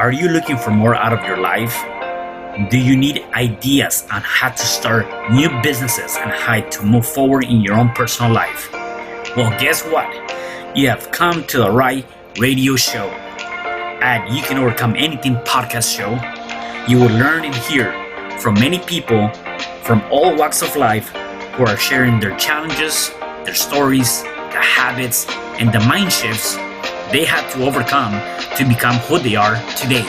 Are you looking for more out of your life? Do you need ideas on how to start new businesses and how to move forward in your own personal life? Well, guess what? You have come to the right radio show. At You Can Overcome Anything podcast show, you will learn and hear from many people from all walks of life who are sharing their challenges, their stories, the habits, and the mind shifts they had to overcome to become who they are today.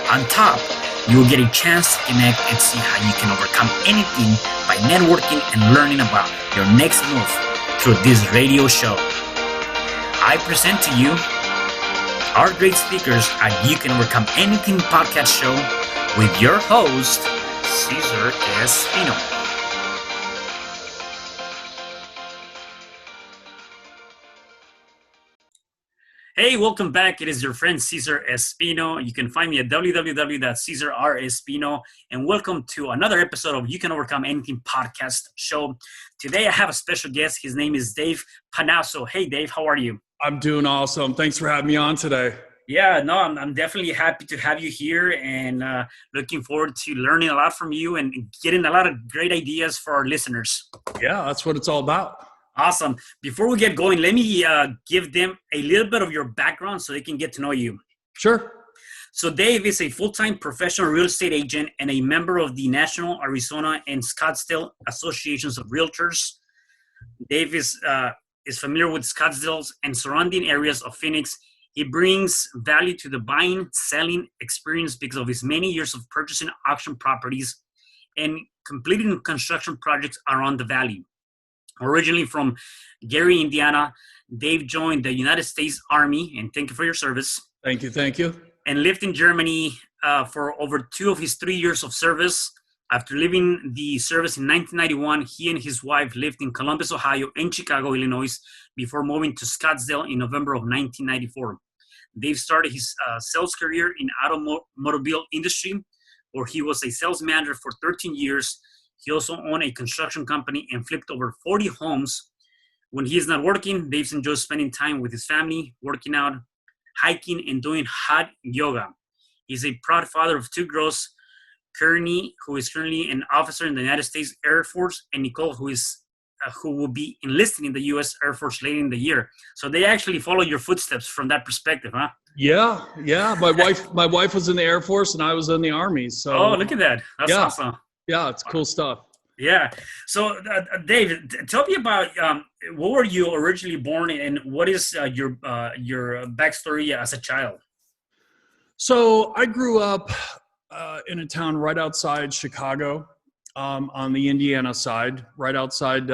On top, you will get a chance to connect and see how you can overcome anything by networking and learning about your next move through this radio show. I present to you our great speakers at You Can Overcome Anything podcast show with your host, Cesar Espino. Hey, welcome back. It is your friend Cesar Espino. You can find me at www.cesarrespino. And welcome to another episode of You Can Overcome Anything podcast show. Today I have a special guest. His name is Dave Panozzo. Hey, Dave, how are you? I'm doing awesome. Thanks for having me on today. Yeah, no, I'm definitely happy to have you here and looking forward to learning a lot from you and getting a lot of great ideas for our listeners. Yeah, that's what it's all about. Awesome. Before we get going, let me give them a little bit of your background so they can get to know you. Sure. So Dave is a full-time professional real estate agent and a member of the National Arizona and Scottsdale Associations of Realtors. Dave is familiar with Scottsdale and surrounding areas of Phoenix. He brings value to the buying, selling experience because of his many years of purchasing auction properties and completing construction projects around the valley. Originally from Gary, Indiana, Dave joined the United States Army, and thank you for your service. Thank you. Thank you. And lived in Germany for over 2 of his 3 years of service. After leaving the service in 1991, he and his wife lived in Columbus, Ohio, and Chicago, Illinois, before moving to Scottsdale in November of 1994. Dave started his sales career in automobile industry, where he was a sales manager for 13 years. He also owned a construction company and flipped over 40 homes. When he is not working, Dave enjoys spending time with his family, working out, hiking, and doing hot yoga. He's a proud father of 2 girls, Kearney, who is currently an officer in the United States Air Force, and Nicole, who will be enlisting in the U.S. Air Force later in the year. So they actually follow your footsteps from that perspective, huh? Yeah. My wife was in the Air Force, and I was in the Army. So. Oh, look at that! That's awesome. Yeah, it's cool stuff. Yeah. So, Dave, tell me about what were you originally born in, and what is your backstory as a child? So I grew up in a town right outside Chicago, on the Indiana side, right outside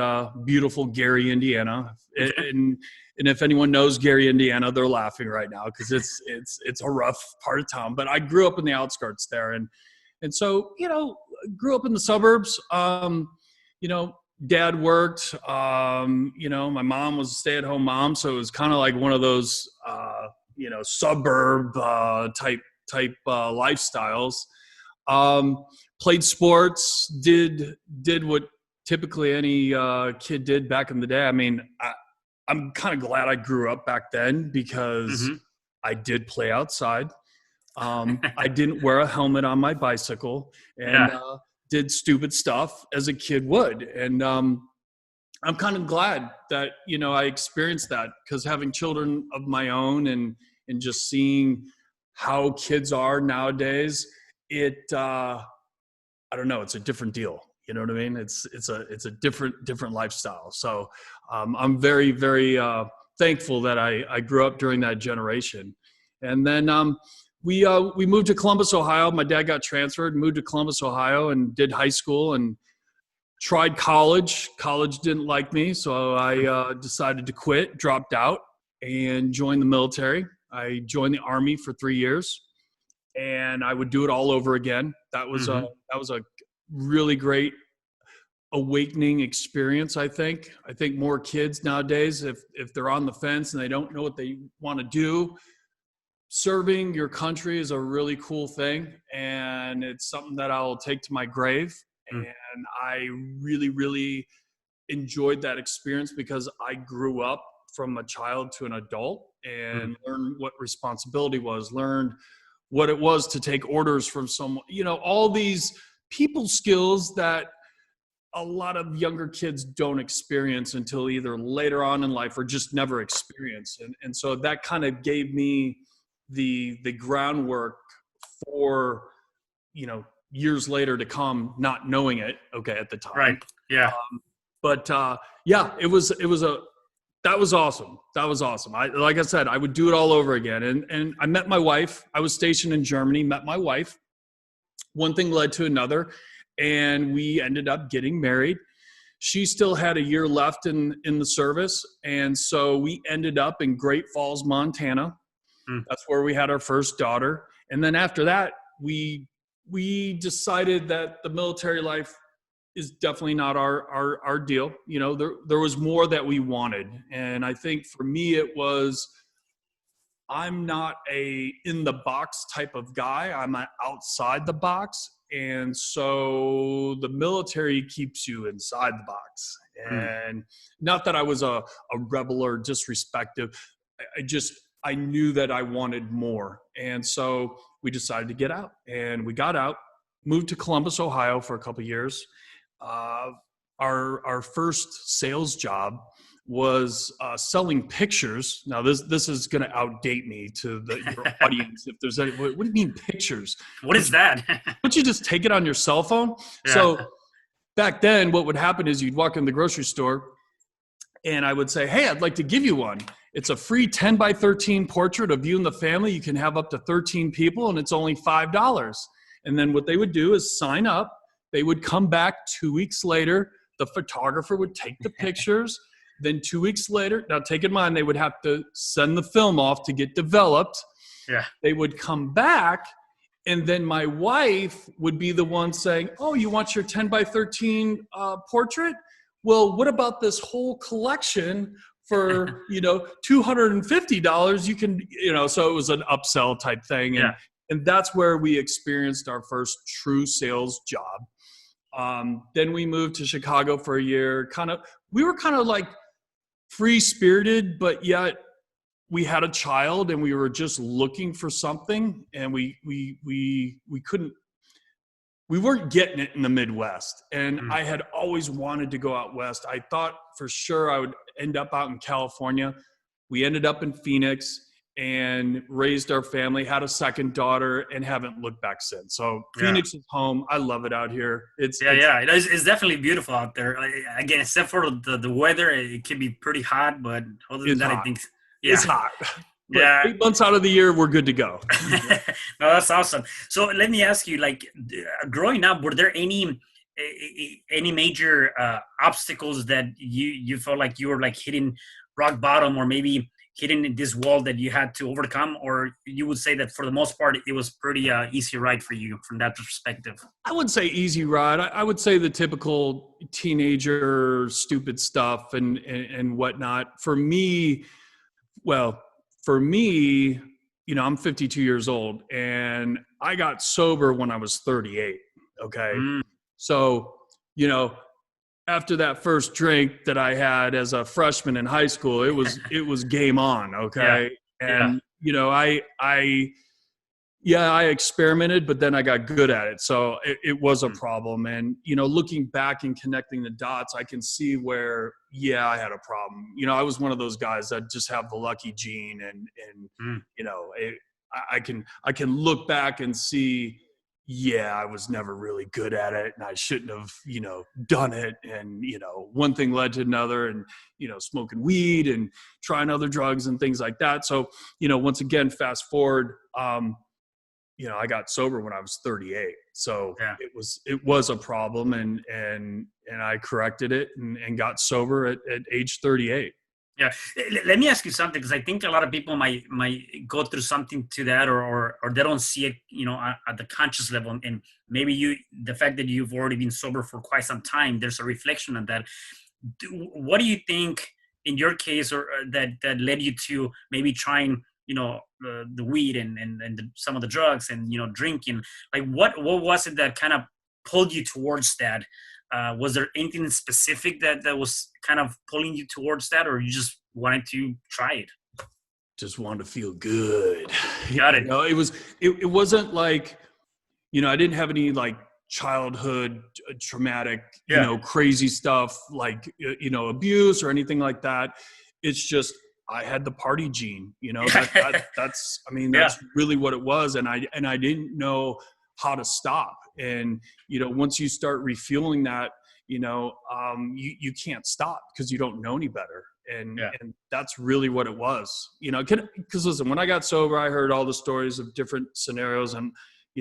beautiful Gary, Indiana. And if anyone knows Gary, Indiana, they're laughing right now because it's a rough part of town. But I grew up in the outskirts there, and so grew up in the suburbs. Dad worked. My mom was a stay-at-home mom, so it was kind of like one of those suburb type lifestyles. Played sports, did what typically any kid did back in the day. I mean, I'm kind of glad I grew up back then because I did play outside. I didn't wear a helmet on my bicycle and did stupid stuff as a kid would. And I'm kind of glad that, I experienced that because having children of my own and just seeing how kids are nowadays, I don't know, it's a different deal. You know what I mean? It's a different lifestyle. So I'm very, very thankful that I grew up during that generation. And then we moved to Columbus, Ohio. My dad got transferred, moved to Columbus, Ohio, and did high school and tried college. College didn't like me, so I decided to quit, dropped out, and joined the military. I joined the Army for 3 years, and I would do it all over again. That was a really great awakening experience, I think. I think more kids nowadays, if they're on the fence and they don't know what they want to do, serving your country is a really cool thing, and it's something that I'll take to my grave. And I really, really enjoyed that experience because I grew up from a child to an adult and learned what responsibility was, learned what it was to take orders from someone, all these people skills that a lot of younger kids don't experience until either later on in life or just never experience. And so that kind of gave me the groundwork for, years later to come, not knowing it, okay, at the time. Right. Yeah. But yeah, that was awesome. That was awesome. Like I said, I would do it all over again. And I met my wife. I was stationed in Germany, met my wife. One thing led to another, and we ended up getting married. She still had a year left in the service. And so we ended up in Great Falls, Montana. That's where we had our first daughter. And then after that, we decided that the military life is definitely not our deal. There was more that we wanted. And I think for me, it was, I'm not a in the box type of guy. I'm an outside the box. And so the military keeps you inside the box. And not that I was a rebel or disrespectful. I knew that I wanted more. And so we decided to get out, and we got out, moved to Columbus, Ohio for a couple of years. Our first sales job was selling pictures. Now this is going to outdate me to your audience. If there's any, what do you mean pictures? What is that? Don't you just take it on your cell phone? Yeah. So back then, what would happen is you'd walk in the grocery store, and I would say, "Hey, I'd like to give you one. It's a free 10 by 13 portrait of you and the family. You can have up to 13 people, and it's only $5. And then what they would do is sign up. They would come back 2 weeks later. The photographer would take the pictures. Then 2 weeks later, now take in mind, they would have to send the film off to get developed. Yeah. They would come back, and then my wife would be the one saying, "Oh, you want your 10 by 13 portrait? Well, what about this whole collection for, $250? You can, so it was an upsell type thing. And that's where we experienced our first true sales job. Then we moved to Chicago for a year. We were kind of like free-spirited, but yet we had a child, and we were just looking for something, and we weren't getting it in the Midwest. And I had always wanted to go out West. I thought for sure I would end up out in California. We ended up in Phoenix and raised our family, had a second daughter, and haven't looked back since. So Phoenix is home. I love it out here. It's definitely beautiful out there. Again, except for the weather, it can be pretty hot, but other than that, I think it's hot. But 8 months out of the year, we're good to go. No, that's awesome. So let me ask you, growing up, were there any major obstacles that you felt like you were hitting rock bottom, or maybe hitting this wall that you had to overcome? Or you would say that for the most part, it was pretty easy ride for you from that perspective? I would say easy ride. I would say the typical teenager stupid stuff and whatnot. For me, I'm 52 years old, and I got sober when I was 38. Okay. So, after that first drink that I had as a freshman in high school, it was game on. Okay. And, I experimented, but then I got good at it. So it was a problem. And, looking back and connecting the dots, I can see where, I had a problem. I was one of those guys that just have the lucky gene, and I can look back and see, I was never really good at it, and I shouldn't have, done it. And, one thing led to another, and, smoking weed and trying other drugs and things like that. So, once again, fast forward, I got sober when I was 38. So it was a problem, and I corrected it and got sober at age 38. Yeah. Let me ask you something, because I think a lot of people might go through something to that, or they don't see it, at the conscious level. And maybe the fact that you've already been sober for quite some time, there's a reflection on that. What do you think in your case, or that led you to maybe trying, the weed and some of the drugs and, drinking? What was it that kind of pulled you towards that? Was there anything specific that was kind of pulling you towards that, or you just wanted to try it? just wanted to feel good. Got it. It wasn't like, I didn't have any like childhood traumatic, crazy stuff like, abuse or anything like that. It's just, I had the party gene, that's really what it was. And I didn't know how to stop. And, once you start refueling that, you can't stop because you don't know any better. And that's really what it was, because listen, when I got sober, I heard all the stories of different scenarios, and,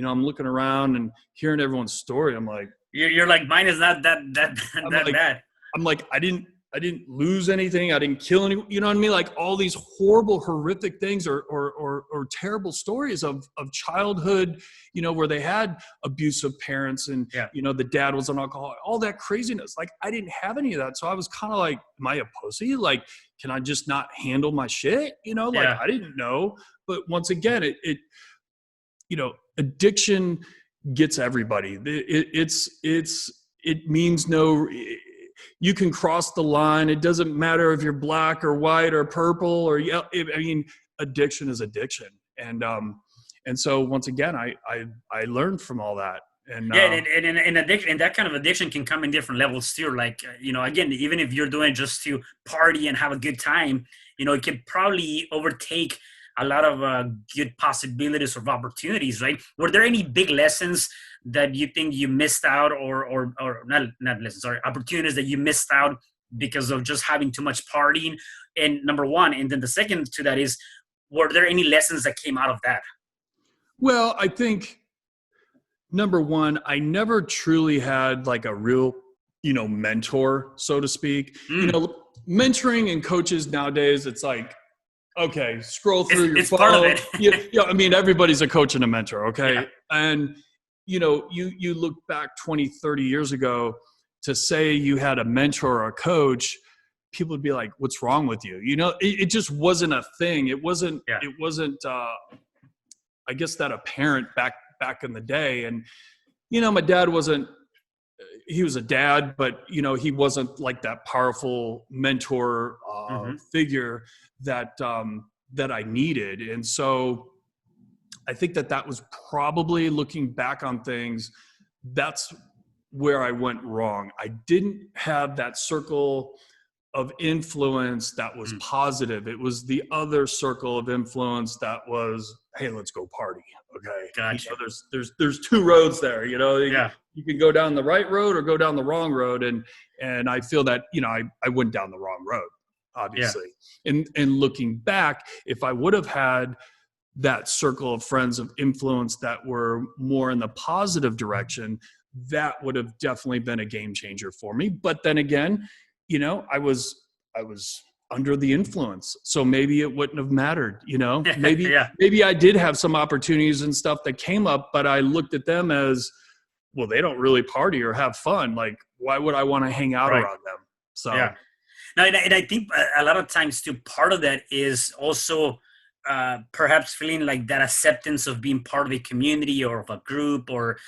I'm looking around and hearing everyone's story. I'm like, you're like, mine is not that bad. I'm like, I didn't lose anything. I didn't kill anyone. You know what I mean? Like all these horrible, horrific things or terrible stories of childhood, where they had abusive parents and, the dad was an alcoholic, all that craziness. Like I didn't have any of that. So I was kind of like, am I a pussy? Like, can I just not handle my shit? I didn't know. But once again, it addiction gets everybody. It means no. You can cross the line. It doesn't matter if you're black or white or purple or addiction is addiction. And so once again, I learned from all that. And and addiction, and that kind of addiction can come in different levels too. Like, again, even if you're doing it just to party and have a good time, it can probably overtake a lot of good possibilities of opportunities, right? Were there any big lessons that you think you missed out or not lessons, sorry, opportunities that you missed out because of just having too much partying? And number one, and then the second to that is, were there any lessons that came out of that? Well, I think number one, I never truly had like a real, mentor, so to speak. Mentoring and coaches nowadays, it's like, okay, scroll through your phone. Part of it. Everybody's a coach and a mentor, okay? Yeah. And, you look back 20, 30 years ago to say you had a mentor or a coach, people would be like, what's wrong with you? It just wasn't a thing. It wasn't, I guess that apparent back in the day. And, my dad he was a dad, but, he wasn't like that powerful mentor figure that I needed. And so I think that was probably, looking back on things, that's where I went wrong. I didn't have that circle of influence that was positive. It was the other circle of influence that was, hey, let's go party. Okay. Gotcha. There's two roads there, you can go down the right road or go down the wrong road. And I feel that, I went down the wrong road, obviously. And looking back, if I would have had that circle of friends of influence that were more in the positive direction, that would have definitely been a game changer for me. But then again, I was under the influence, so maybe it wouldn't have mattered. Maybe I did have some opportunities and stuff that came up, but I looked at them as, well, they don't really party or have fun. Like, why would I want to hang out around them? So yeah. Now, and I think a lot of times too, part of that is also perhaps feeling like that acceptance of being part of a community or of a group, or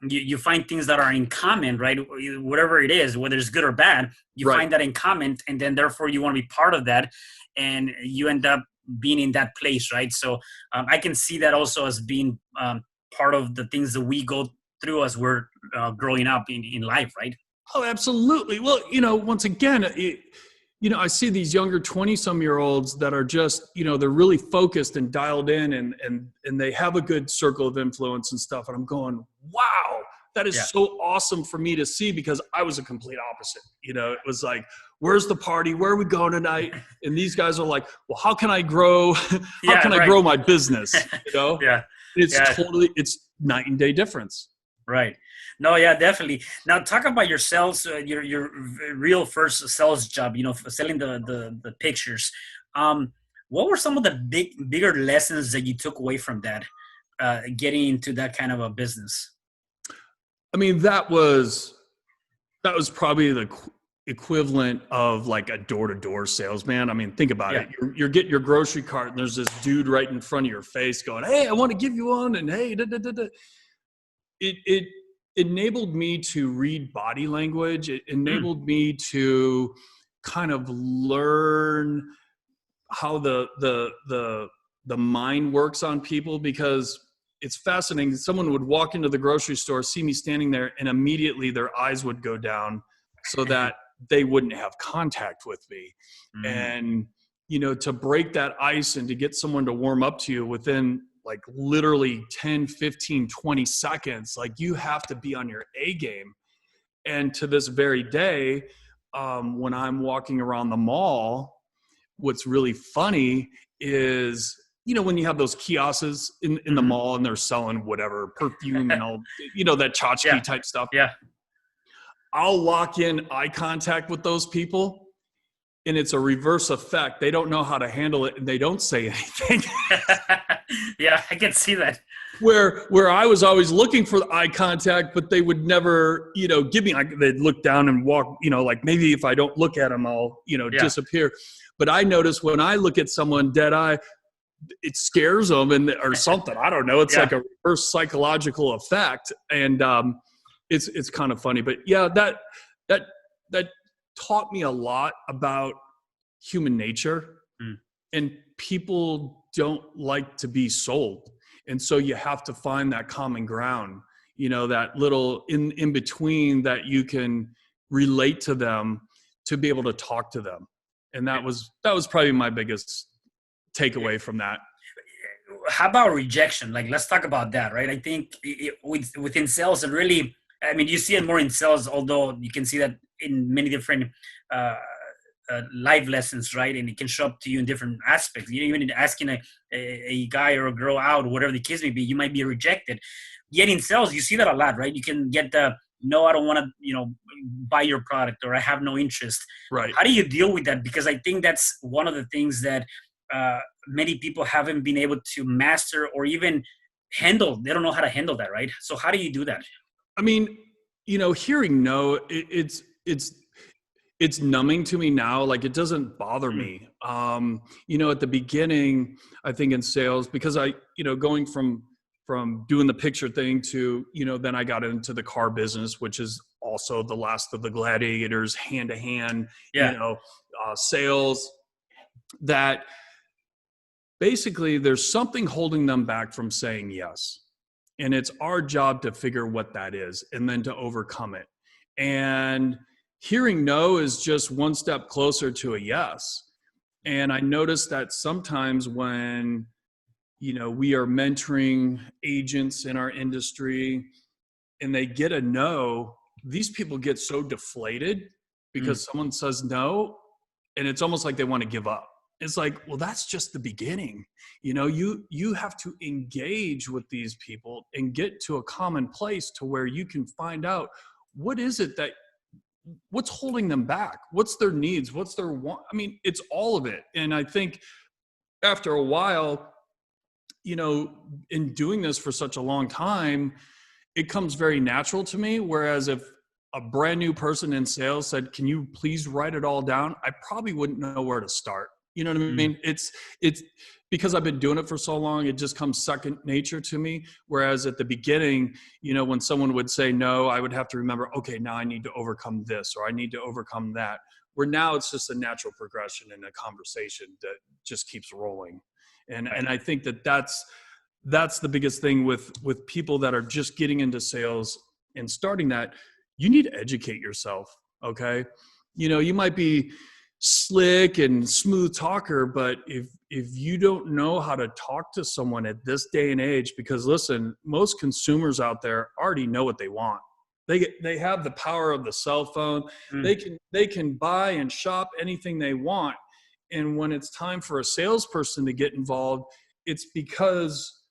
you find things that are in common, right? Whatever it is, whether it's good or bad, you find that in common, and then therefore you want to be part of that, and you end up being in that place, right? So I can see that also as being part of the things that we go through as we're growing up in life, right? Oh, absolutely. Well, once again, I see these younger 20-some-year-olds that are just, they're really focused and dialed in, and they have a good circle of influence and stuff. And I'm going, wow, that is so awesome for me to see, because I was a complete opposite. It was like, where's the party? Where are we going tonight? And these guys are like, well, how can I grow? How can I grow my business? It's night and day difference. Right. No, yeah, definitely. Now talk about your sales, your real first sales job, selling the pictures. What were some of the bigger lessons that you took away from that, getting into that kind of a business? I mean, that was probably the equivalent of like a door-to-door salesman. I mean, think about it. You're getting your grocery cart and there's this dude right in front of your face going, hey, I want to give you one. And hey, It enabled me to read body language. It enabled me to kind of learn how the mind works on people, because it's fascinating. Someone would walk into the grocery store, see me standing there, and immediately their eyes would go down so that they wouldn't have contact with me. And, to break that ice and to get someone to warm up to you within like literally 10, 15, 20 seconds, like you have to be on your A game. And to this very day, when I'm walking around the mall, what's really funny is, when you have those kiosks in the mall and they're selling whatever perfume and all, that tchotchke type stuff. Yeah. I'll lock in eye contact with those people, and it's a reverse effect. They don't know how to handle it, and they don't say anything. Yeah, I can see that. Where I was always looking for the eye contact, but they would never, give me, they'd look down and walk, like maybe if I don't look at them, I'll, disappear. But I notice when I look at someone dead eye, it scares them or something. I don't know. It's like a reverse psychological effect. And it's kind of funny, but yeah, that taught me a lot about human nature. And people don't like to be sold. And so you have to find that common ground, that little in between that you can relate to them to be able to talk to them. And that was probably my biggest takeaway from that. How about rejection? Like, let's talk about that, right? I think within sales, and really, I mean, you see it more in sales, although you can see that in many different life lessons, right? And it can show up to you in different aspects. Even asking a guy or a girl out, or whatever the case may be, you might be rejected. Yet in sales, you see that a lot, right? You can get the, no, I don't want to, buy your product, or I have no interest. Right. How do you deal with that? Because I think that's one of the things that many people haven't been able to master or even handle. They don't know how to handle that, right? So how do you do that? I mean, hearing no, it's numbing to me now. Like, it doesn't bother me. At the beginning, I think in sales, because I, going from doing the picture thing to, then I got into the car business, which is also the last of the gladiators, hand to hand, sales, that basically there's something holding them back from saying yes. And it's our job to figure what that is and then to overcome it. And hearing no is just one step closer to a yes. And I noticed that sometimes when, we are mentoring agents in our industry and they get a no, these people get so deflated because someone says no, and it's almost like they want to give up. It's like, well, that's just the beginning. You have to engage with these people and get to a common place to where you can find out what is it what's holding them back? What's their needs? What's their want? I mean, it's all of it. And I think after a while, in doing this for such a long time, it comes very natural to me. Whereas if a brand new person in sales said, can you please write it all down? I probably wouldn't know where to start. You know what I mean? It's because I've been doing it for so long, it just comes second nature to me. Whereas at the beginning, when someone would say no, I would have to remember, okay, now I need to overcome this, or I need to overcome that. Where now it's just a natural progression in a conversation that just keeps rolling. And I think that's the biggest thing with people that are just getting into sales and starting that. You need to educate yourself. Okay. You might be slick and smooth talker, but if you don't know how to talk to someone at this day and age, because listen, most consumers out there already know what they want. They have the power of the cell phone. They can buy and shop anything they want. And when it's time for a salesperson to get involved, it's because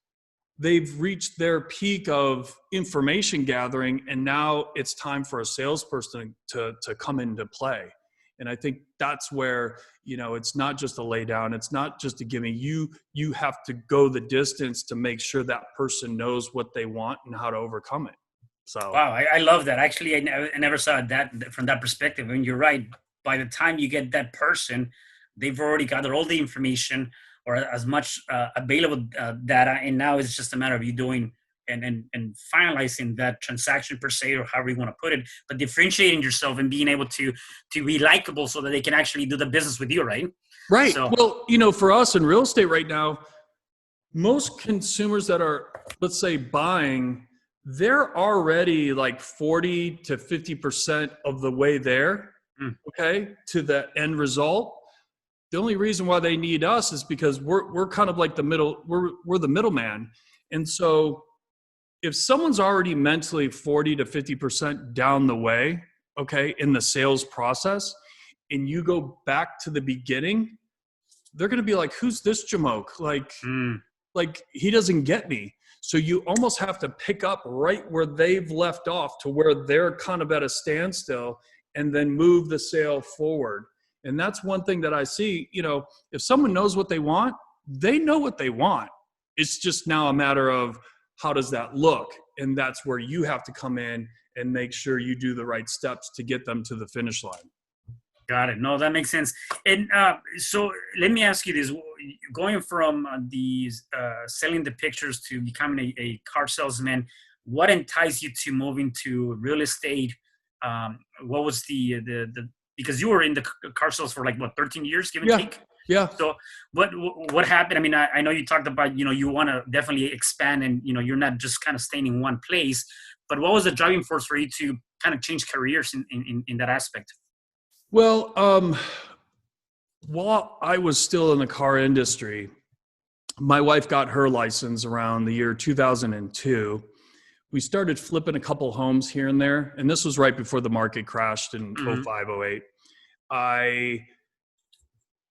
they've reached their peak of information gathering, and now it's time for a salesperson to come into play. And I think that's where, it's not just a lay down. It's not just a gimme. You have to go the distance to make sure that person knows what they want and how to overcome it. So wow, I love that. Actually, I never saw that from that perspective. I mean, you're right. By the time you get that person, they've already gathered all the information or as much available data, and now it's just a matter of you doing and finalizing that transaction per se, or however you want to put it, but differentiating yourself and being able to be likable so that they can actually do the business with you, right? Right. So Well, for us in real estate right now, most consumers that are, let's say, buying, they're already like 40 to 50% of the way there, mm, okay, to the end result. The only reason why they need us is because we're kind of like the middle, we're the middleman. And so if someone's already mentally 40 to 50% down the way, okay, in the sales process, and you go back to the beginning, they're going to be like, who's this Jamoke? mm, Like he doesn't get me. So you almost have to pick up right where they've left off to where they're kind of at a standstill and then move the sale forward. And that's one thing that I see, if someone knows what they want, they know what they want. It's just now a matter of how does that look? And that's where you have to come in and make sure you do the right steps to get them to the finish line. got it. No, that makes sense. And so let me ask you this: going from these selling the pictures to becoming a car salesman, what enticed you to move into real estate? What was the because you were in the car sales for like what 13 years, give and Yeah. take. Yeah. So what happened? I mean, I know you talked about you want to definitely expand, and you're not just kind of staying in one place. But what was the driving force for you to kind of change careers in that aspect? Well, while I was still in the car industry, my wife got her license around the year 2002. We started flipping a couple homes here and there, and this was right before the market crashed in Mm-hmm. 05, 08.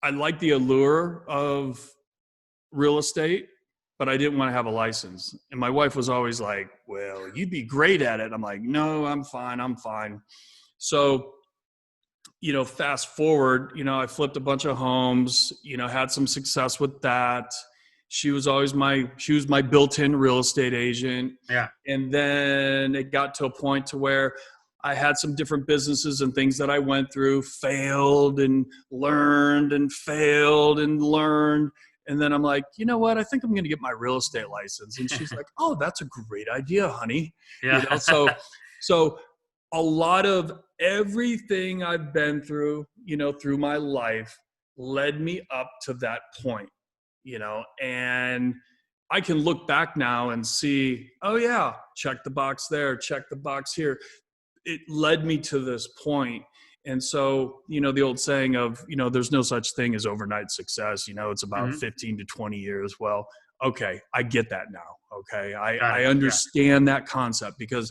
I liked the allure of real estate, but I didn't want to have a license. And my wife was always like, well, you'd be great at it. I'm like, no, I'm fine. So, fast forward, I flipped a bunch of homes, had some success with that. She was my built-in real estate agent. Yeah. And then it got to a point to where I had some different businesses and things that I went through, failed and learned and failed and learned. And then I'm like, you know what? I think I'm going to get my real estate license. And she's like, oh, that's a great idea, honey. Yeah. So a lot of everything I've been through, through my life led me up to that point, and I can look back now and see, oh yeah, check the box there, check the box here. It led me to this point. And so, the old saying of, there's no such thing as overnight success, it's about 15 to 20 years. Well, okay, I get that now. Okay. I understand that concept because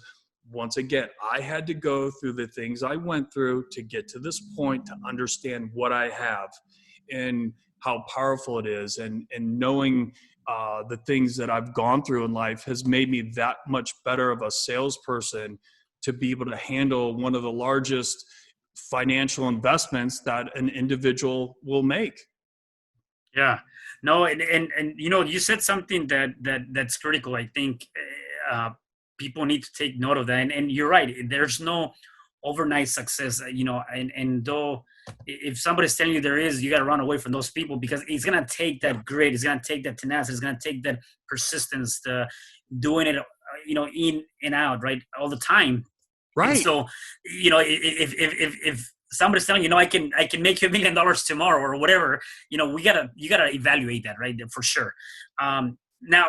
once again, I had to go through the things I went through to get to this point to understand what I have and how powerful it is. And knowing the things that I've gone through in life has made me that much better of a salesperson to be able to handle one of the largest financial investments that an individual will make. Yeah. No, and you said something that's critical. I think people need to take note of that. And you're right. There's no overnight success. And though if somebody's telling you there is, you got to run away from those people because it's gonna take that grit. It's gonna take that tenacity. It's gonna take that persistence. Doing it, in and out, right, all the time. Right. And so, if somebody's telling I can make you $1 million tomorrow or whatever, you gotta evaluate that, right, for sure. Now,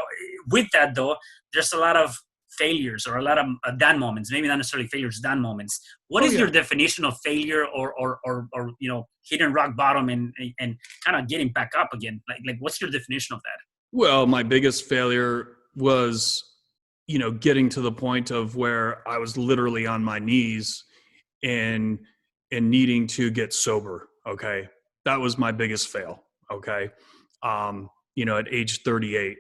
with that though, there's a lot of failures or a lot of down moments. Maybe not necessarily failures, down moments. What is your definition of failure or hitting rock bottom and kind of getting back up again? Like what's your definition of that? Well, my biggest failure was getting to the point of where I was literally on my knees and needing to get sober. Okay. That was my biggest fail. Okay. At age 38.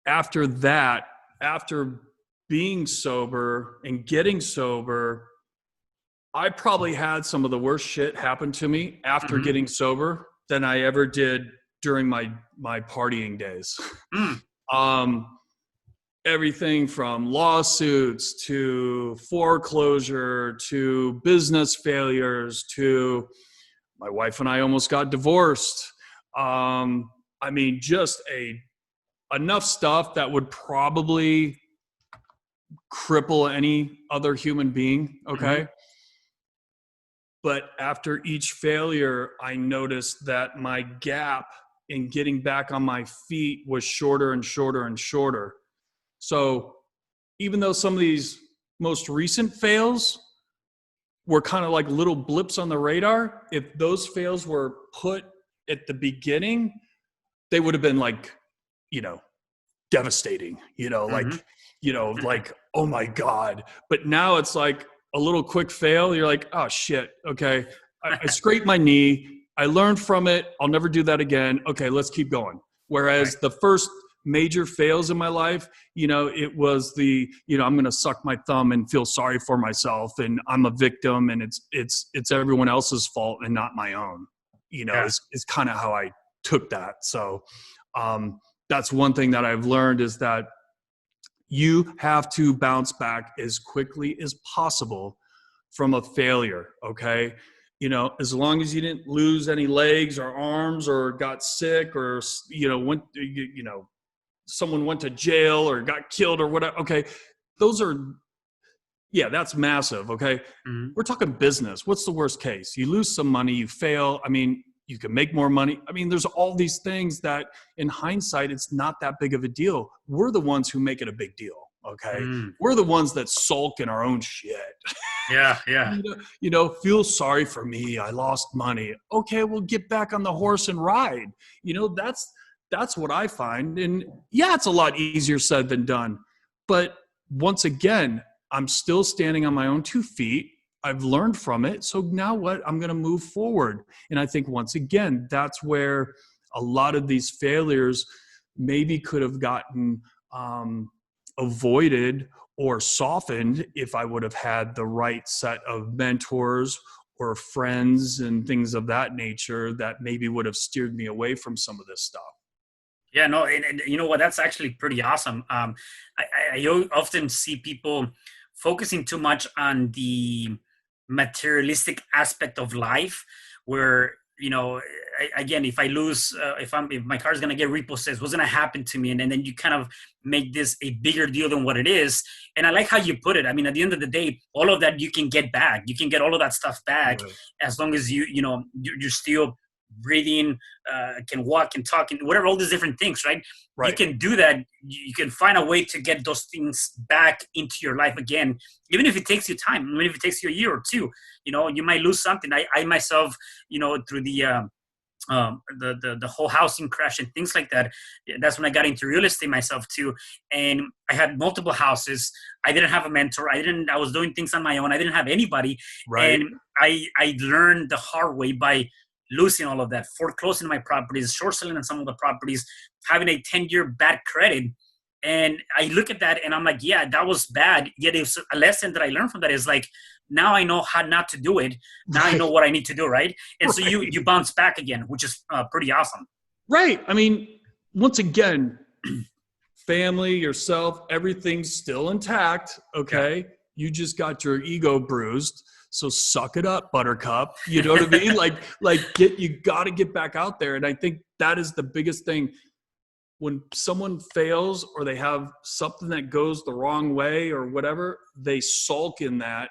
After that, after being sober and getting sober, I probably had some of the worst shit happen to me after getting sober than I ever did during my partying days. Everything from lawsuits to foreclosure to business failures to my wife and I almost got divorced. Just enough stuff that would probably cripple any other human being. Okay. But after each failure, I noticed that my gap in getting back on my feet was shorter and shorter and shorter. So even though some of these most recent fails were kind of like little blips on the radar, if those fails were put at the beginning, they would have been like, you know, devastating, like, oh my God. But now it's like a little quick fail. You're like, oh shit. Okay. I scraped my knee. I learned from it. I'll never do that again. Okay. Let's keep going. Whereas the first major fails in my life, it was I'm going to suck my thumb and feel sorry for myself, and I'm a victim, and it's everyone else's fault and not my own, is kind of how I took that. So, that's one thing that I've learned, is that you have to bounce back as quickly as possible from a failure. Okay. As long as you didn't lose any legs or arms or got sick or, someone went to jail or got killed or whatever. Okay. That's massive. Okay. Mm-hmm. We're talking business. What's the worst case? You lose some money, you fail. I mean, you can make more money. I mean, there's all these things that in hindsight, it's not that big of a deal. We're the ones who make it a big deal. Okay. We're the ones that sulk in our own shit. Yeah. Feel sorry for me. I lost money. Okay. Well, get back on the horse and ride. That's what I find. And yeah, it's a lot easier said than done. But once again, I'm still standing on my own 2 feet. I've learned from it. So now what? I'm going to move forward. And I think once again, that's where a lot of these failures maybe could have gotten avoided or softened if I would have had the right set of mentors or friends and things of that nature that maybe would have steered me away from some of this stuff. Yeah, no, and you know what? That's actually pretty awesome. I often see people focusing too much on the materialistic aspect of life, where again, if I lose, if my car is gonna get repossessed, what's gonna happen to me? And then you kind of make this a bigger deal than what it is. And I like how you put it. I mean, at the end of the day, all of that you can get back. You can get all of that stuff back, as long as you're still breathing, can walk and talk and whatever, all these different things, right? You can do that. You can find a way to get those things back into your life again, even if it takes you time, even if it takes you a year or two. You might lose something. I myself, through the whole housing crash and things like that, that's when I got into real estate myself too. And I had multiple houses. I didn't have a mentor. I was doing things on my own. I didn't have anybody. And I learned the hard way by losing all of that, foreclosing my properties, short selling on some of the properties, having a 10-year bad credit. And I look at that and I'm like, yeah, that was bad. Yet it's a lesson that I learned from that is like, now I know how not to do it. Now I know what I need to do, right? And so you bounce back again, which is pretty awesome. Right. I mean, once again, family, yourself, everything's still intact, okay? Yeah. You just got your ego bruised. So suck it up, buttercup. You know what I mean? You got to get back out there. And I think that is the biggest thing. When someone fails or they have something that goes the wrong way or whatever, they sulk in that.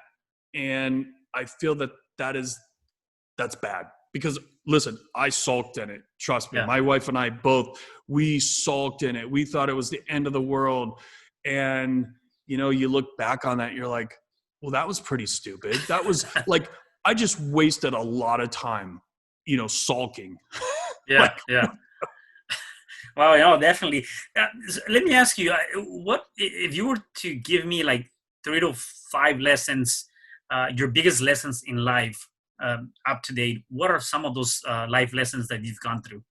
And I feel that's bad, because listen, I sulked in it. Trust me. Yeah. My wife and I both, we sulked in it. We thought it was the end of the world. And, you look back on that, you're like, well, that was pretty stupid. That was like, I just wasted a lot of time, sulking. Yeah. Yeah. Well, definitely. Let me ask you, what, if you were to give me like 3 to 5 lessons, your biggest lessons in life, up to date, what are some of those life lessons that you've gone through?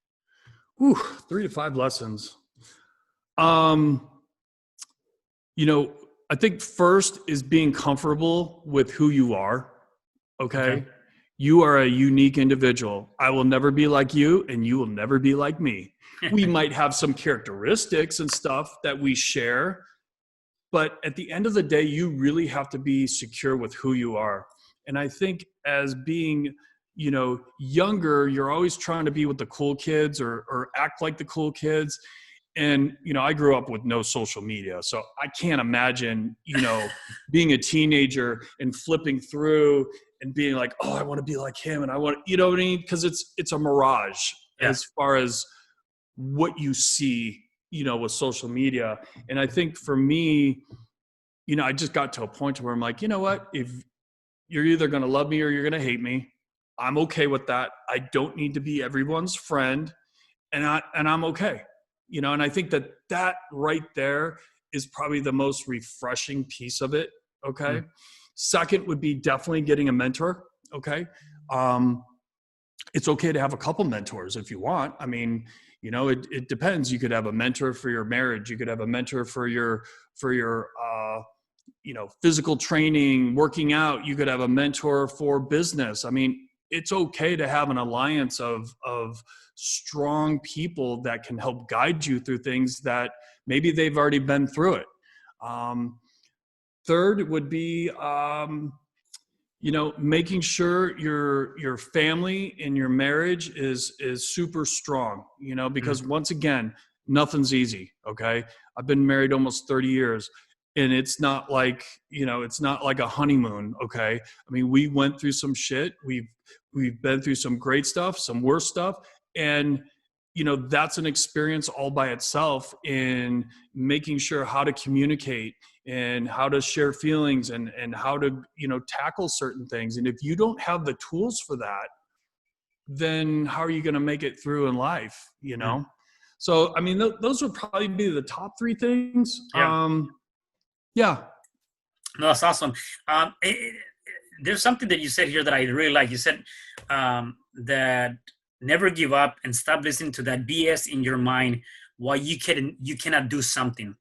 3 to 5 lessons. I think first is being comfortable with who you are. Okay. You are a unique individual. I will never be like you, and you will never be like me. We might have some characteristics and stuff that we share, but at the end of the day, you really have to be secure with who you are. And I think as being, younger, you're always trying to be with the cool kids or act like the cool kids. And, I grew up with no social media. So I can't imagine, being a teenager and flipping through and being like, oh, I want to be like him. And I want, you know what I mean? Because it's a mirage as far as what you see, with social media. And I think for me, I just got to a point where I'm like, you know what? If you're either going to love me or you're going to hate me, I'm okay with that. I don't need to be everyone's friend. And I'm okay. And I think that right there is probably the most refreshing piece of it. Okay. Second would be definitely getting a mentor. Okay. It's okay to have a couple mentors if you want. I mean, it depends. You could have a mentor for your marriage. You could have a mentor for your physical training, working out. You could have a mentor for business. I mean, it's okay to have an alliance of strong people that can help guide you through things that maybe they've already been through it. Third would be, making sure your family and your marriage is super strong, because once again, nothing's easy. Okay. I've been married almost 30 years. And it's not like, it's not like a honeymoon. Okay. I mean, we went through some shit. We've been through some great stuff, some worse stuff. And, that's an experience all by itself in making sure how to communicate and how to share feelings and how to, tackle certain things. And if you don't have the tools for that, then how are you going to make it through in life? So, I mean, those would probably be the top three things. Yeah. No, that's awesome. There's something that you said here that I really like. You said that never give up and stop listening to that BS in your mind while you cannot do something.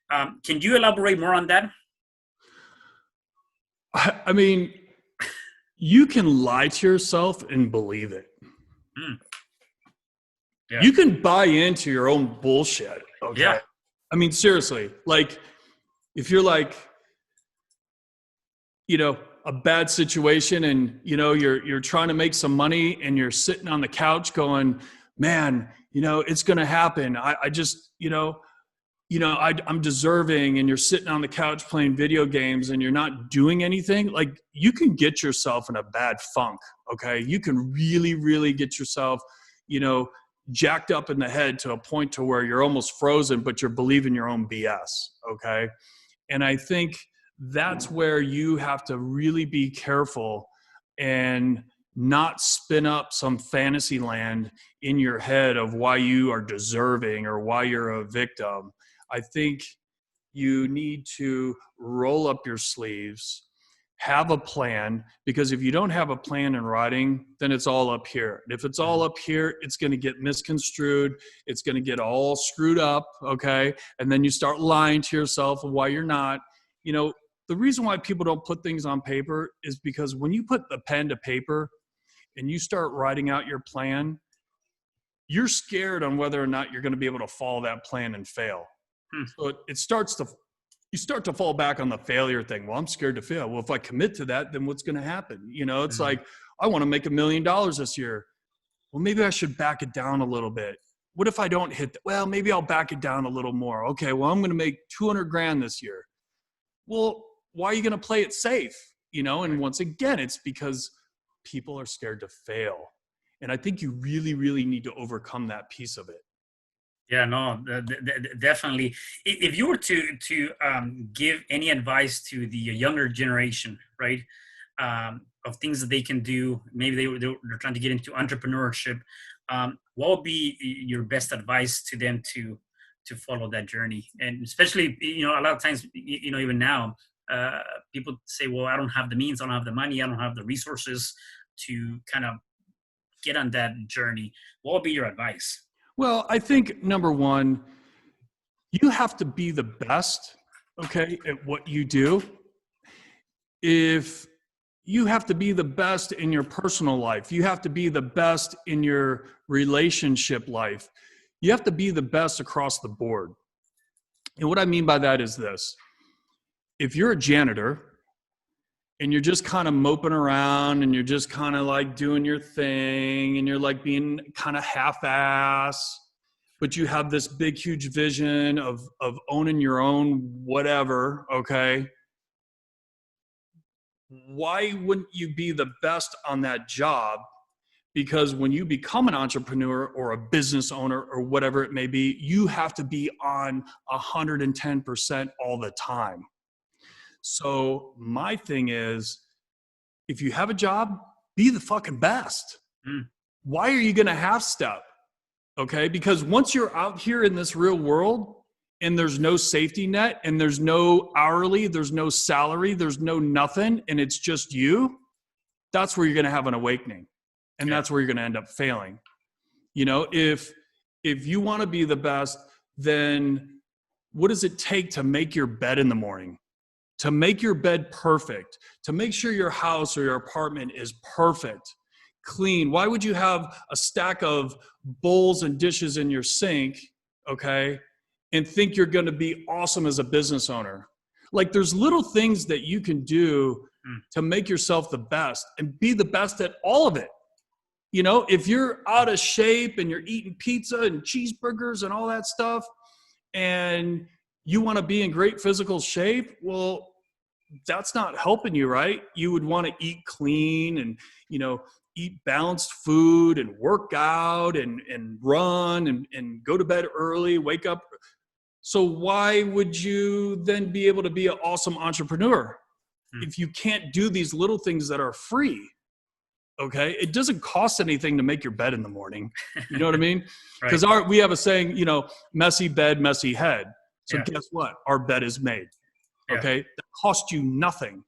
Can you elaborate more on that? I mean, you can lie to yourself and believe it. Yeah. You can buy into your own bullshit. Okay. Yeah. I mean, seriously, like, if you're like, a bad situation and, you're trying to make some money and you're sitting on the couch going, man, it's going to happen. I just, I'm deserving, and you're sitting on the couch playing video games and you're not doing anything. Like, you can get yourself in a bad funk. Okay. You can really, really get yourself, jacked up in the head to a point to where you're almost frozen, but you're believing your own BS. Okay. And I think that's where you have to really be careful and not spin up some fantasy land in your head of why you are deserving or why you're a victim. I think you need to roll up your sleeves, have a plan, because if you don't have a plan in writing, then it's all up here. And if it's all up here, it's going to get misconstrued. It's going to get all screwed up. Okay. And then you start lying to yourself of why you're not. The reason why people don't put things on paper is because when you put the pen to paper and you start writing out your plan, you're scared on whether or not you're going to be able to follow that plan and fail. So you start to fall back on the failure thing. Well, I'm scared to fail. Well, if I commit to that, then what's going to happen? It's like, I want to make $1 million this year. Well, maybe I should back it down a little bit. What if I don't hit that? Well, maybe I'll back it down a little more. Okay. Well, I'm going to make 200 grand this year. Well, why are you going to play it safe? And once again, it's because people are scared to fail. And I think you really, really need to overcome that piece of it. Yeah, no, definitely. If you were to give any advice to the younger generation, right, of things that they can do, maybe they're trying to get into entrepreneurship, what would be your best advice to them to follow that journey? And especially, a lot of times, even now, people say, well, I don't have the means, I don't have the money, I don't have the resources to kind of get on that journey. What would be your advice? Well, I think number one, you have to be the best, okay, at what you do. If you have to be the best in your personal life, you have to be the best in your relationship life, you have to be the best across the board. And what I mean by that is this. If you're a janitor and you're just kind of moping around and you're just kind of like doing your thing and you're like being kind of half-ass, but you have this big, huge vision of owning your own whatever, okay? Why wouldn't you be the best on that job? Because when you become an entrepreneur or a business owner or whatever it may be, you have to be on 110% all the time. So my thing is, if you have a job, be the fucking best. Why are you going to half step? Okay. Because once you're out here in this real world and there's no safety net and there's no hourly, there's no salary, there's no nothing, and it's just you, that's where you're going to have an awakening. And that's where you're going to end up failing. You know, if you want to be the best, then what does it take to make your bed in the morning? To make your bed perfect, to make sure your house or your apartment is perfect, clean. Why would you have a stack of bowls and dishes in your sink, okay, and think you're going to be awesome as a business owner? Like, there's little things that you can do to make yourself the best and be the best at all of it. You know, if you're out of shape and you're eating pizza and cheeseburgers and all that stuff, and you want to be in great physical shape, well, that's not helping you, right? You would want to eat clean and, you know, eat balanced food and work out and run and go to bed early, wake up. So why would you then be able to be an awesome entrepreneur if you can't do these little things that are free? Okay. It doesn't cost anything to make your bed in the morning. You know what I mean? Because we have a saying, you know, messy bed, messy head. So guess what? Our bed is made. Okay. That cost you nothing.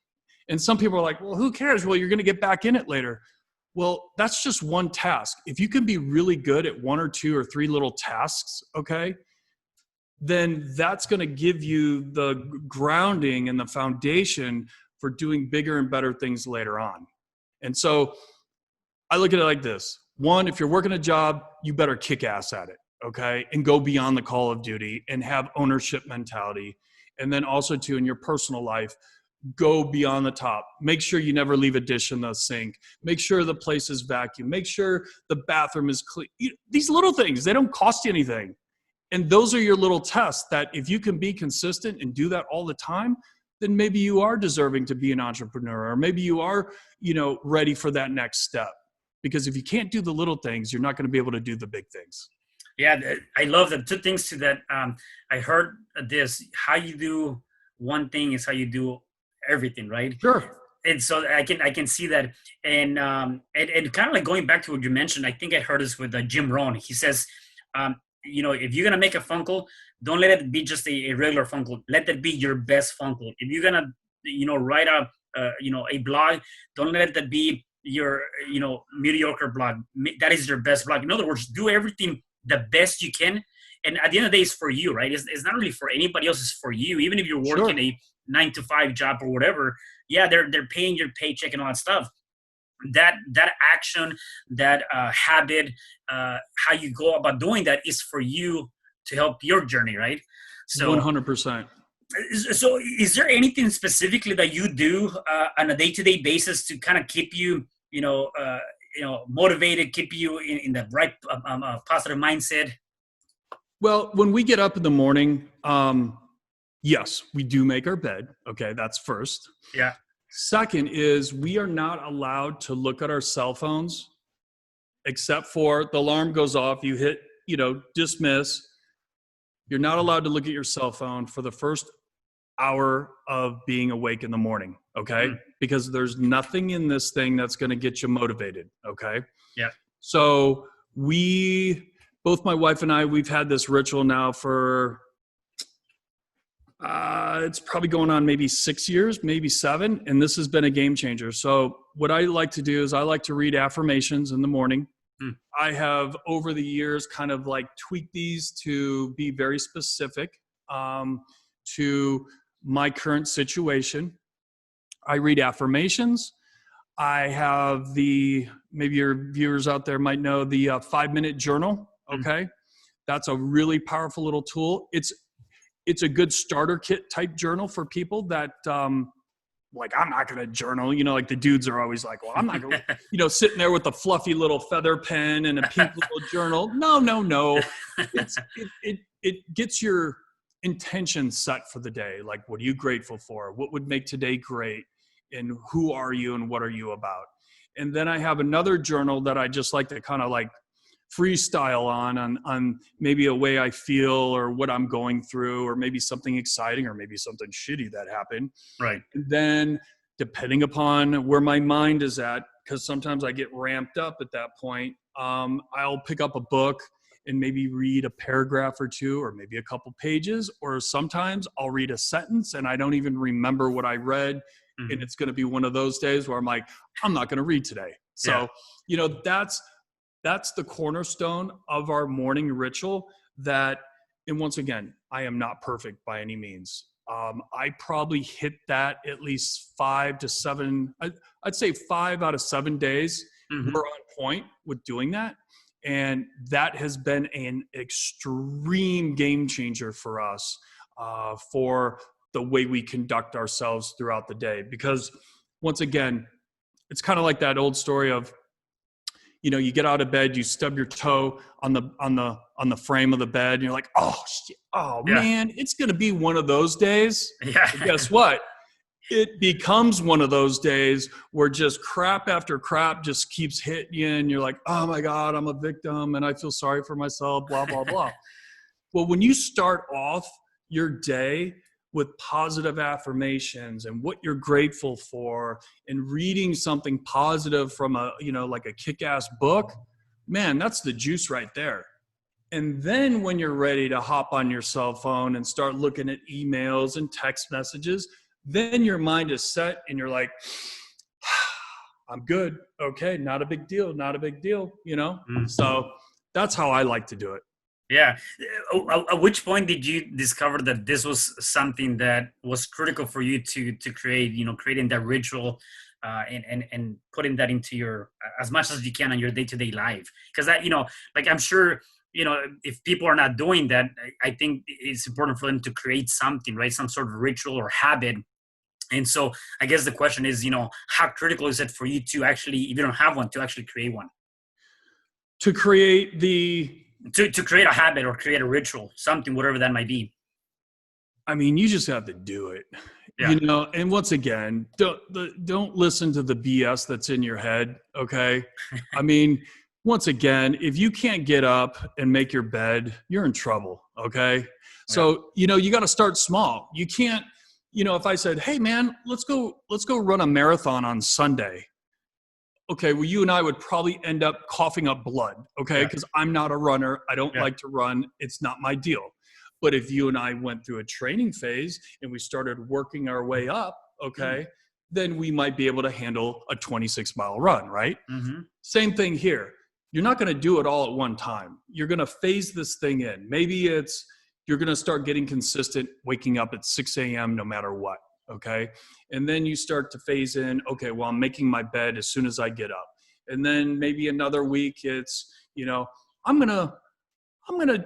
And some people are like, well, who cares? Well, you're going to get back in it later. Well, that's just one task. If you can be really good at one or two or three little tasks, okay, then that's going to give you the grounding and the foundation for doing bigger and better things later on. And so I look at it like this. One, if you're working a job, you better kick ass at it, okay? And go beyond the call of duty and have ownership mentality. And then also too, in your personal life, go beyond the top. Make sure you never leave a dish in the sink. Make sure the place is vacuumed. Make sure the bathroom is clean. These little things, they don't cost you anything. And those are your little tests that if you can be consistent and do that all the time, then maybe you are deserving to be an entrepreneur, or maybe you are, you know, ready for that next step. Because if you can't do the little things, you're not going to be able to do the big things. Yeah, I love the two things to that. I heard this: how you do one thing is how you do everything, right? Sure. And so I can see that, and kind of like going back to what you mentioned. I think I heard this with Jim Rohn. He says, you know, if you're gonna make a phone call, don't let it be just a regular phone call. Let that be your best phone call. If you're gonna, you know, write a blog, don't let that be your, you know, mediocre blog. That is your best blog. In other words, do everything the best you can. And at the end of the day, it's for you, right? It's not really for anybody else. It's for you. Even if you're working a 9-to-5 job or whatever, they're paying your paycheck and all that stuff. That action, that habit, how you go about doing that is for you to help your journey, right? So 100%. So is there anything specifically that you do on a day-to-day basis to kind of keep you, motivated, keep you in the right positive mindset? Well, when we get up in the morning, yes, we do make our bed. Okay, that's first. Yeah. Second is we are not allowed to look at our cell phones except for the alarm goes off. You hit, dismiss. You're not allowed to look at your cell phone for the first hour of being awake in the morning. Okay. Mm-hmm. Because there's nothing in this thing that's going to get you motivated. Okay. Yeah. So both my wife and I, we've had this ritual now for, it's probably going on maybe 6 years, maybe 7. And this has been a game changer. So what I like to do is I like to read affirmations in the morning. I have over the years kind of like tweaked these to be very specific to my current situation. I read affirmations. I have maybe your viewers out there might know the 5-minute journal. Okay. That's a really powerful little tool. It's a good starter kit type journal for people that like, I'm not going to journal. You know, like the dudes are always like, well, I'm not going to, you know, sitting there with a fluffy little feather pen and a pink little journal. No. It gets your intention set for the day. Like, what are you grateful for? What would make today great? And who are you and what are you about? And then I have another journal that I just like to kind of like freestyle on maybe a way I feel or what I'm going through, or maybe something exciting or maybe something shitty that happened. Right. And then depending upon where my mind is at, because sometimes I get ramped up at that point, I'll pick up a book and maybe read a paragraph or two, or maybe a couple pages, or sometimes I'll read a sentence and I don't even remember what I read. Mm-hmm. And it's going to be one of those days where I'm like, I'm not going to read today. So, you know, that's the cornerstone of our morning ritual. That, and once again, I am not perfect by any means. I probably hit that at least 5 to 7, I'd say 5 out of 7 days, mm-hmm. we're on point with doing that. And that has been an extreme game changer for us, for the way we conduct ourselves throughout the day. Because once again, it's kind of like that old story of, you know, you get out of bed, you stub your toe on the frame of the bed, and you're like, oh shit, man, it's going to be one of those days. Yeah. And guess what? It becomes one of those days where just crap after crap just keeps hitting you, and you're like, oh my God, I'm a victim and I feel sorry for myself, blah, blah, blah. Well, when you start off your day with positive affirmations and what you're grateful for, and reading something positive from a, you know, like a kick-ass book, man, that's the juice right there. And then when you're ready to hop on your cell phone and start looking at emails and text messages, then your mind is set and you're like, I'm good. Okay. Not a big deal. Not a big deal. You know? Mm-hmm. So that's how I like to do it. Yeah. At which point did you discover that this was something that was critical for you to create, you know, creating that ritual, and putting that into your, as much as you can on your day-to-day life? Because that, you know, like, I'm sure, you know, if people are not doing that, I think it's important for them to create something, right? Some sort of ritual or habit. And so I guess the question is, you know, how critical is it for you to actually, if you don't have one, to actually create one? To create the... To create a habit or create a ritual, something, whatever that might be. I mean, you just have to do it, you know? And once again, don't listen to the BS that's in your head. Okay. I mean, once again, if you can't get up and make your bed, you're in trouble. Okay. So, you know, you got to start small. You can't, you know, if I said, hey man, let's go run a marathon on Sunday. Okay, well, you and I would probably end up coughing up blood, okay? Because I'm not a runner. I don't like to run. It's not my deal. But if you and I went through a training phase and we started working our way up, okay, then we might be able to handle a 26-mile run, right? Mm-hmm. Same thing here. You're not going to do it all at one time. You're going to phase this thing in. Maybe it's you're going to start getting consistent waking up at 6 a.m. no matter what. Okay. And then you start to phase in, okay, well, I'm making my bed as soon as I get up. And then maybe another week it's, you know, I'm going to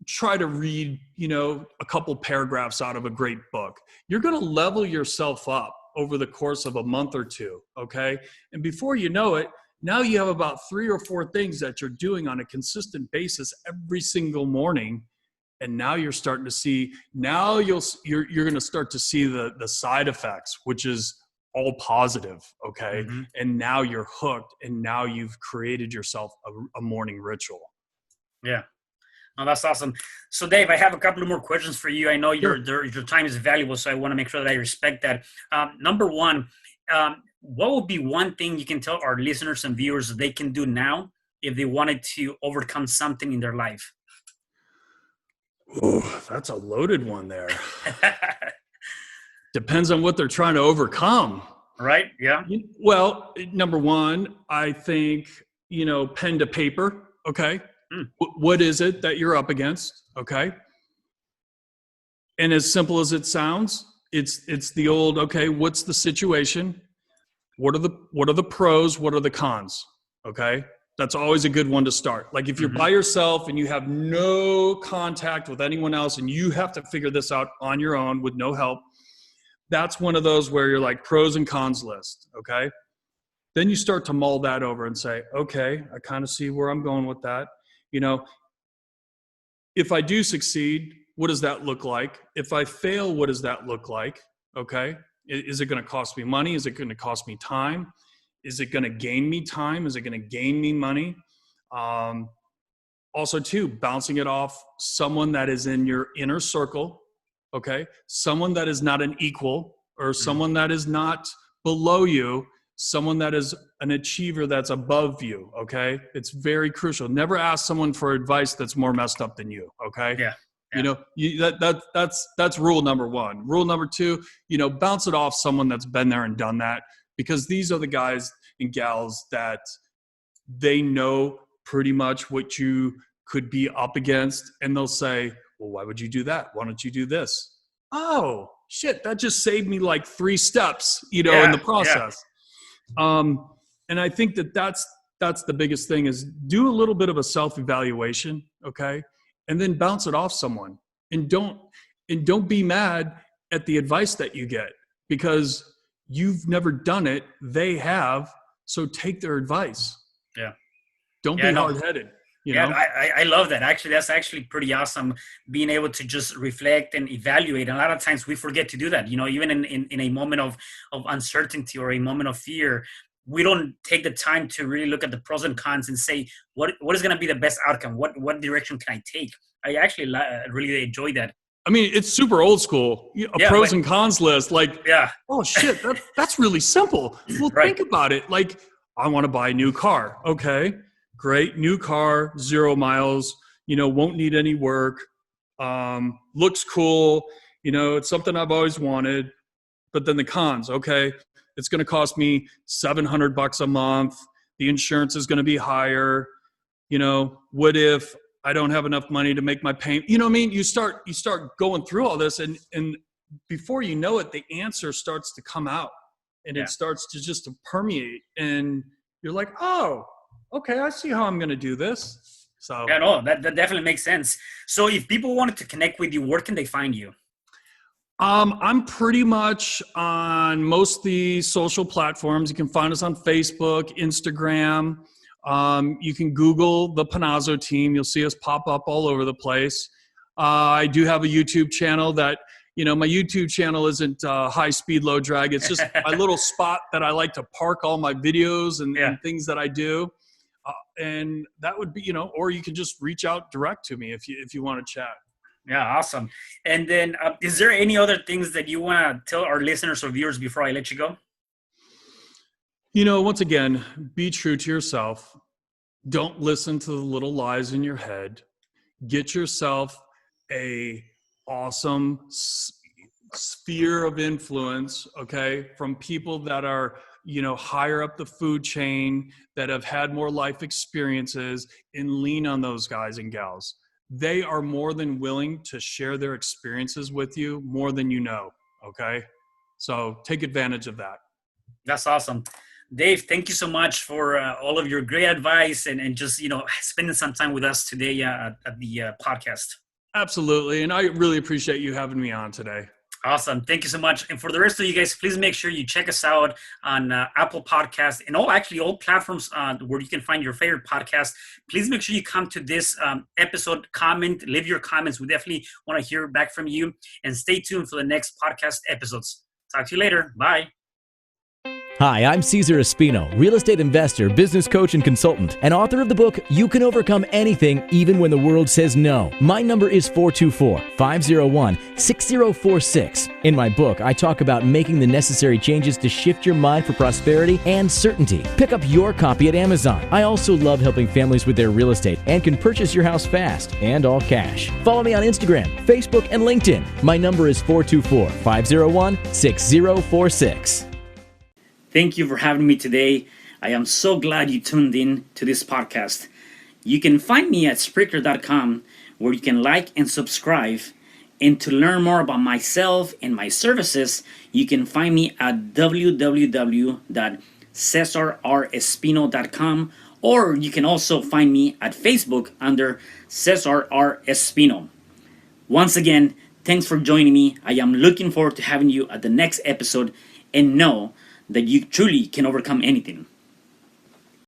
try to read, you know, a couple paragraphs out of a great book. You're going to level yourself up over the course of a month or two. Okay. And before you know it, now you have about 3 or 4 things that you're doing on a consistent basis every single morning. And now you're starting to see, now you're going to start to see the side effects, which is all positive. Okay. Mm-hmm. And now you're hooked, and now you've created yourself a morning ritual. Yeah. Oh, that's awesome. So Dave, I have a couple of more questions for you. I know your time is valuable, so I want to make sure that I respect that. Number one, what would be one thing you can tell our listeners and viewers that they can do now if they wanted to overcome something in their life? Oh, that's a loaded one there. Depends on what they're trying to overcome. Right. Yeah. Well, number one, I think, you know, pen to paper. Okay. What is it that you're up against? Okay. And as simple as it sounds, it's the old, okay, what's the situation? What are the pros? What are the cons? Okay. That's always a good one to start. Like if you're by yourself and you have no contact with anyone else and you have to figure this out on your own with no help, that's one of those where you're like pros and cons list. Okay. Then you start to mull that over and say, okay, I kind of see where I'm going with that. If I do succeed, what does that look like? If I fail, what does that look like? Okay. Is it going to cost me money? Is it going to cost me time? Is it going to gain me time? Is it going to gain me money? Also, too, bouncing it off someone that is in your inner circle, okay? Someone that is not an equal, or someone that is not below you, someone that is an achiever that's above you, okay? It's very crucial. Never ask someone for advice that's more messed up than you, okay? Yeah. That's rule number one. Rule number two, bounce it off someone that's been there and done that, because these are the guys and gals that they know pretty much what you could be up against, and they'll say, well, why would you do that? Why don't you do this? Oh shit, that just saved me like 3 steps, in the process. And I think that's the biggest thing, is do a little bit of a self-evaluation, okay? And then bounce it off someone, and don't be mad at the advice that you get, because you've never done it, they have, so take their advice. Yeah. Don't be hard-headed. I love that. Actually, that's actually pretty awesome, being able to just reflect and evaluate. And a lot of times we forget to do that, even in a moment of uncertainty or a moment of fear, we don't take the time to really look at the pros and cons and say, what is going to be the best outcome? What direction can I take? I actually really enjoy that. I mean, it's super old school. Pros and cons list. Like, oh shit, that's really simple. Well, Right. Think about it. Like, I want to buy a new car. Okay, great. New car, 0 miles, won't need any work. Looks cool. It's something I've always wanted. But then the cons, okay, it's going to cost me $700 a month. The insurance is going to be higher. What if I don't have enough money to make my payment? You know what I mean? You start going through all this, and before you know it, the answer starts to come out, and it starts to permeate, and you're like, oh, okay, I see how I'm going to do this. So that definitely makes sense. So if people wanted to connect with you, where can they find you? I'm pretty much on most of the social platforms. You can find us on Facebook, Instagram. You can Google the Panozzo team. You'll see us pop up all over the place. I do have a YouTube channel that, my YouTube channel isn't high speed, low drag. It's just my little spot that I like to park all my videos and things that I do. And that would be, or you can just reach out direct to me if you want to chat. Yeah, awesome. And then is there any other things that you want to tell our listeners or viewers before I let you go? Once again, be true to yourself. Don't listen to the little lies in your head. Get yourself a awesome sphere of influence, okay, from people that are, higher up the food chain, that have had more life experiences, and lean on those guys and gals. They are more than willing to share their experiences with you, more than you know, okay? So take advantage of that. That's awesome. Dave, thank you so much for all of your great advice and just, spending some time with us today at the podcast. Absolutely. And I really appreciate you having me on today. Awesome. Thank you so much. And for the rest of you guys, please make sure you check us out on Apple Podcasts and all platforms where you can find your favorite podcast. Please make sure you come to this episode, comment, leave your comments. We definitely want to hear back from you, and stay tuned for the next podcast episodes. Talk to you later. Bye. Hi, I'm Cesar Espino, real estate investor, business coach, and consultant, and author of the book, You Can Overcome Anything, Even When the World Says No. My number is 424-501-6046. In my book, I talk about making the necessary changes to shift your mind for prosperity and certainty. Pick up your copy at Amazon. I also love helping families with their real estate and can purchase your house fast and all cash. Follow me on Instagram, Facebook, and LinkedIn. My number is 424-501-6046. Thank you for having me today. I am so glad you tuned in to this podcast. You can find me at Spreaker.com, where you can like and subscribe. And to learn more about myself and my services, you can find me at www.cesarrespino.com, or you can also find me at Facebook under Cesar R. Espino. Once again, Thanks for joining me. I am looking forward to having you at the next episode, and know that you truly can overcome anything.